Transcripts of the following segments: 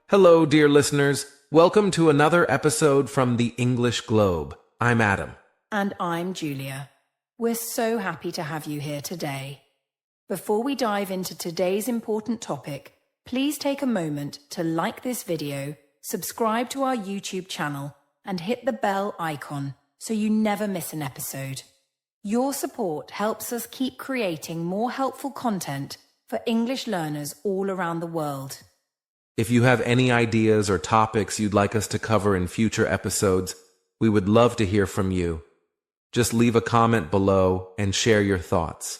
Hello, dear listeners. Welcome to another episode from the English Globe. I'm Adam. And I'm Julia. We're so happy to have you here today. Before we dive into today's important topic, please take a moment to like this video, subscribe to our YouTube channel, and hit the bell icon so you never miss an episode. Your support helps us keep creating more helpful content for English learners all around the world. If you have any ideas or topics you'd like us to cover in future episodes, we would love to hear from you. Just leave a comment below and share your thoughts.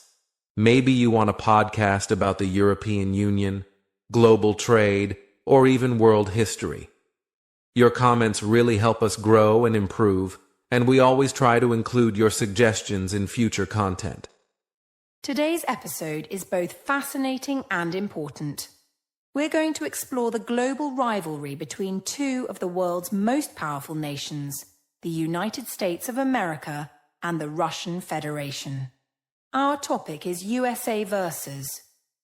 Maybe you want a podcast about the European Union, global trade, or even world history. Your comments really help us grow and improve, and we always try to include your suggestions in future content. Today's episode is both fascinating and important. We're going to explore the global rivalry between two of the world's most powerful nations, the United States of America and the Russian Federation. Our topic is USA versus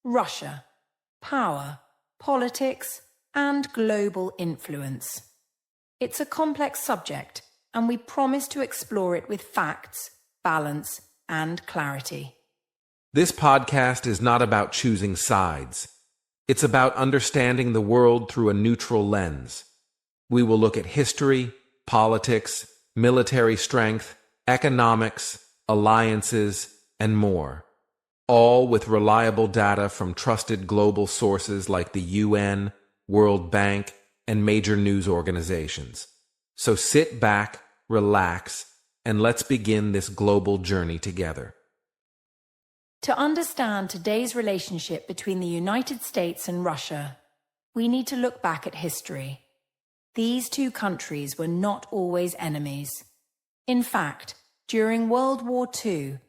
Russia, power, politics, and global influence. It's a complex subject, and we promise to explore it with facts, balance, and clarity. This podcast is not about choosing sides. It's about understanding the world through a neutral lens. We will look at history, politics, military strength, economics, alliances, and more, all with reliable data from trusted global sources like the UN, World Bank, and major news organizations. So sit back, relax, and let's begin this global journey together. To understand today's relationship between the United States and Russia, we need to look back at history. These two countries were not always enemies. In fact, during World War II,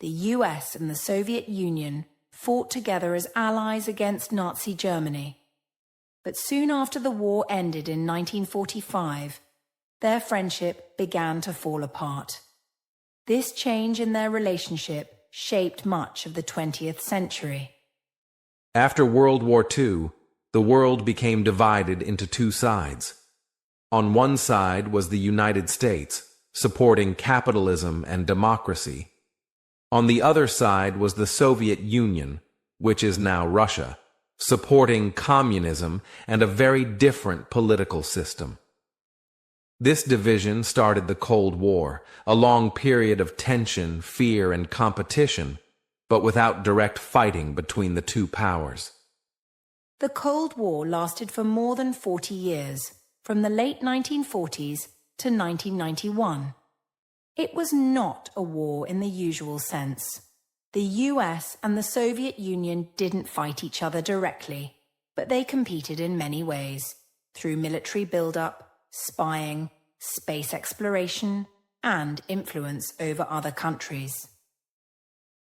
the US and the Soviet Union fought together as allies against Nazi Germany. But soon after the war ended in 1945, their friendship began to fall apart. This change in their relationship shaped much of the 20th century. After World War II, the world became divided into two sides. On one side was the United States, supporting capitalism and democracy. On the other side was the Soviet Union, which is now Russia, supporting communism and a very different political system. This division started the Cold War, a long period of tension, fear, and competition, but without direct fighting between the two powers. The Cold War lasted for more than 40 years, from the late 1940s to 1991. It was not a war in the usual sense. The US and the Soviet Union didn't fight each other directly, but they competed in many ways, through military buildup, spying, space exploration, and influence over other countries.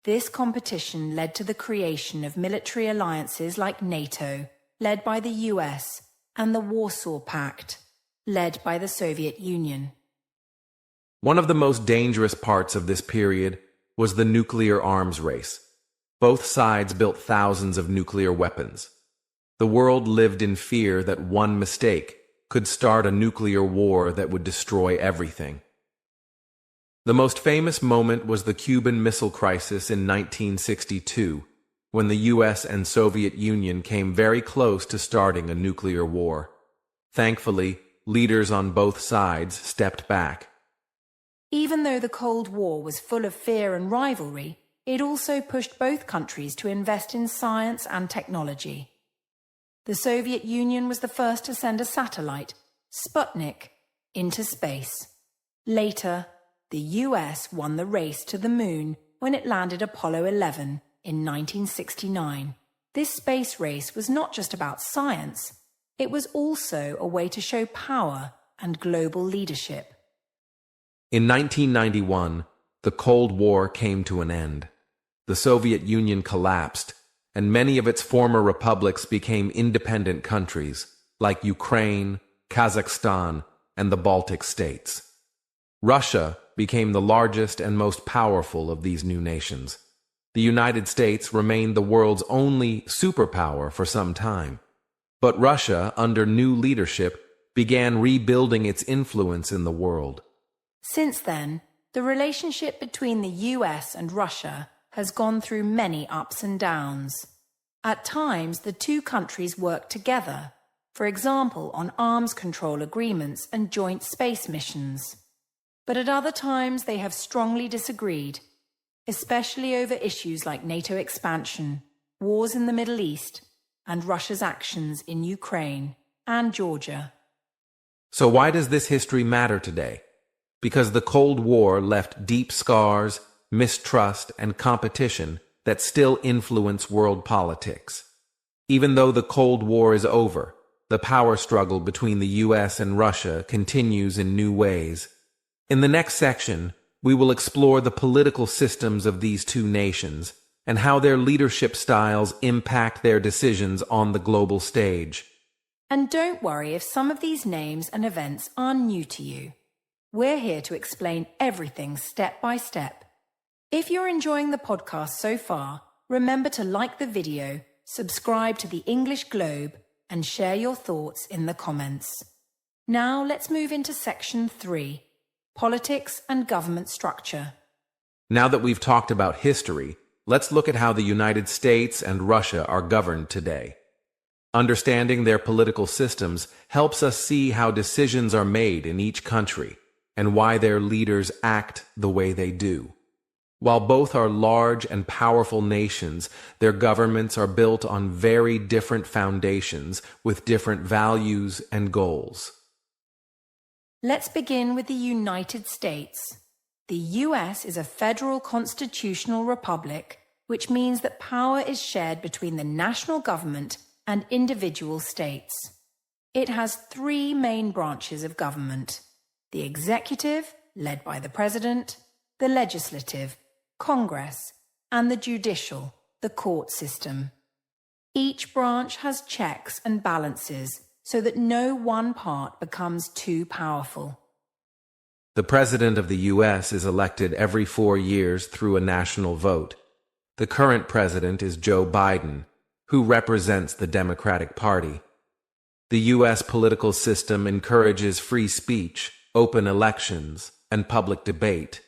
This competition led to the creation of military alliances like NATO, led by the US, and the Warsaw Pact, led by the Soviet Union. One of the most dangerous parts of this period was the nuclear arms race. Both sides built thousands of nuclear weapons. The world lived in fear that one mistake could start a nuclear war that would destroy everything. The most famous moment was the Cuban Missile Crisis in 1962, when the US and Soviet Union came very close to starting a nuclear war. Thankfully, leaders on both sides stepped back. Even though the Cold War was full of fear and rivalry, it also pushed both countries to invest in science and technology. The Soviet Union was the first to send a satellite, Sputnik, into space. Later, the US won the race to the moon when it landed Apollo 11 in 1969. This space race was not just about science, it was also a way to show power and global leadership. In 1991, the Cold War came to an end. The Soviet Union collapsed, and many of its former republics became independent countries, like Ukraine, Kazakhstan, and the Baltic states. Russia became the largest and most powerful of these new nations. The United States remained the world's only superpower for some time. But Russia, under new leadership, began rebuilding its influence in the world. Since then, the relationship between the US and Russia has gone through many ups and downs. At times, the two countries work together, for example, on arms control agreements and joint space missions. But at other times, they have strongly disagreed, especially over issues like NATO expansion, wars in the Middle East, and Russia's actions in Ukraine and Georgia. So why does this history matter today? Because the Cold War left deep scars, mistrust, and competition that still influence world politics. Even though the Cold War is over, the power struggle between the US and Russia continues in new ways. In the next section, we will explore the political systems of these two nations and how their leadership styles impact their decisions on the global stage. And don't worry if some of these names and events are new to you. We're here to explain everything step by step. If you're enjoying the podcast so far, remember to like the video, subscribe to the English Globe, and share your thoughts in the comments. Now let's move into section 3, politics and government structure. Now that we've talked about history, let's look at how the United States and Russia are governed today. Understanding their political systems helps us see how decisions are made in each country and why their leaders act the way they do. While both are large and powerful nations, their governments are built on very different foundations with different values and goals. Let's begin with the United States. The US is a federal constitutional republic, which means that power is shared between the national government and individual states. It has 3 main branches of government: the executive, led by the president, the legislative, Congress, and the judicial, the court system. Each branch has checks and balances so that no one part becomes too powerful. The President of the U.S. is elected every 4 years through a national vote. The current president is Joe Biden, who represents the Democratic Party. The U.S. political system encourages free speech, open elections, and public debate.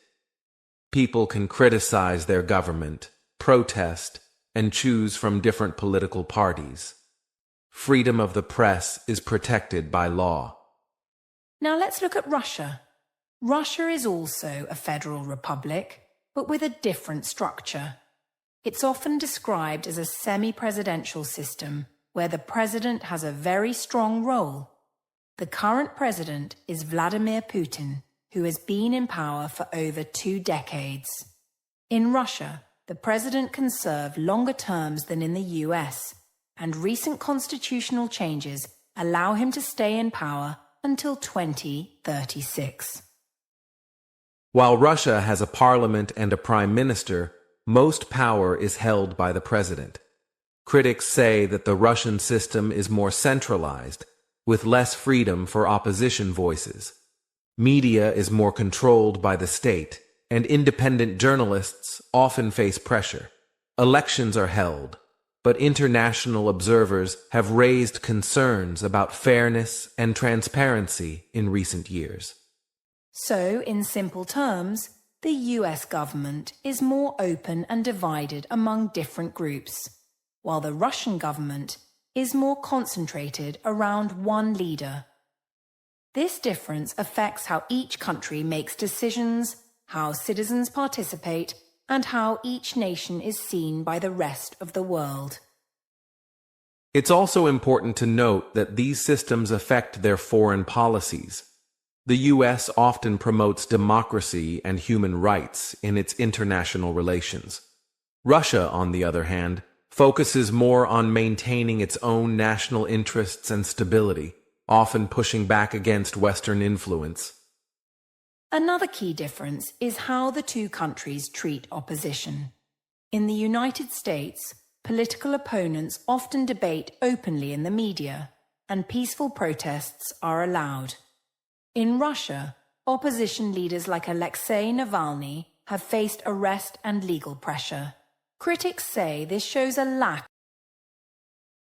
People can criticize their government, protest, and choose from different political parties. Freedom of the press is protected by law. Now let's look at Russia. Russia is also a federal republic, but with a different structure. It's often described as a semi-presidential system where the president has a very strong role. The current president is Vladimir Putin, who has been in power for over 2 decades. In Russia, the president can serve longer terms than in the US, and recent constitutional changes allow him to stay in power until 2036. While Russia has a parliament and a prime minister, most power is held by the president. Critics say that the Russian system is more centralized, with less freedom for opposition voices. Media is more controlled by the state, and independent journalists often face pressure. Elections are held, but international observers have raised concerns about fairness and transparency in recent years. So, in simple terms, the US government is more open and divided among different groups, while the Russian government is more concentrated around one leader. This difference affects how each country makes decisions, how citizens participate, and how each nation is seen by the rest of the world. It's also important to note that these systems affect their foreign policies. The U.S. often promotes democracy and human rights in its international relations. Russia, on the other hand, focuses more on maintaining its own national interests and stability, often pushing back against Western influence. Another key difference is how the two countries treat opposition. In the United States, political opponents often debate openly in the media, and peaceful protests are allowed. In Russia, opposition leaders like Alexei Navalny have faced arrest and legal pressure. Critics say this shows a lack